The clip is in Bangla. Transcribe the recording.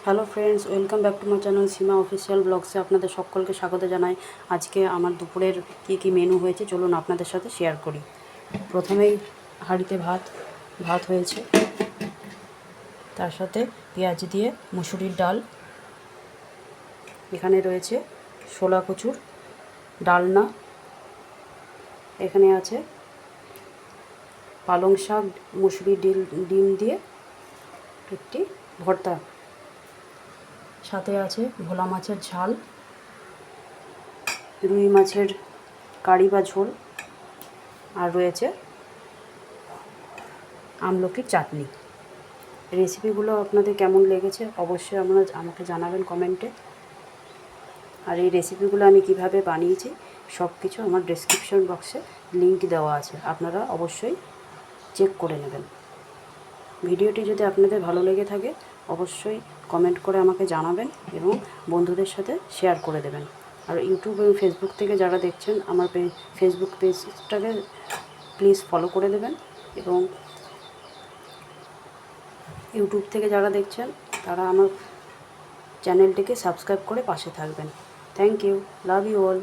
Hello friends, welcome back to my channel Seema official ব্লগসে আপনাদের সকলকে স্বাগত জানাই। আজকে আমার দুপুরের কী মেনু হয়েছে চলুন আপনাদের সাথে শেয়ার করি। প্রথমেই হাঁড়িতে ভাত হয়েছে, তার সাথে পেঁয়াজ দিয়ে মুসুরির ডাল, এখানে রয়েছে ছোলা কচুর ডালনা, এখানে আছে পালং শাক মুসুরি ডিম দিয়ে একটি ভর্তা, সাথে আছে ভোলা মাছের ঝাল, রুই মাছের কারি বা ঝোল, আর রয়েছে আমলকির চাটনি। রেসিপিগুলো আপনাদের কেমন লেগেছে অবশ্যই আমাকে জানাবেন কমেন্টে। আর এই রেসিপিগুলো আমি কিভাবে বানিয়েছি সব কিছু আমার ডেসক্রিপশন বক্সে লিংক দেওয়া আছে, আপনারা অবশ্যই চেক করে নেবেন। ভিডিওটি যদি আপনাদের ভালো লেগে থাকে অবশ্যই কমেন্ট করে আমাকে জানাবেন এবং বন্ধুদের সাথে শেয়ার করে দেবেন। আর ইউটিউব এবং ফেসবুক থেকে যারা দেখছেন আমার ফেসবুক পেজটাকে প্লিজ ফলো করে দেবেন, এবং ইউটিউব থেকে যারা দেখছেন তারা আমার চ্যানেলটিকে সাবস্ক্রাইব করে পাশে থাকবেন। Thank you, love you all.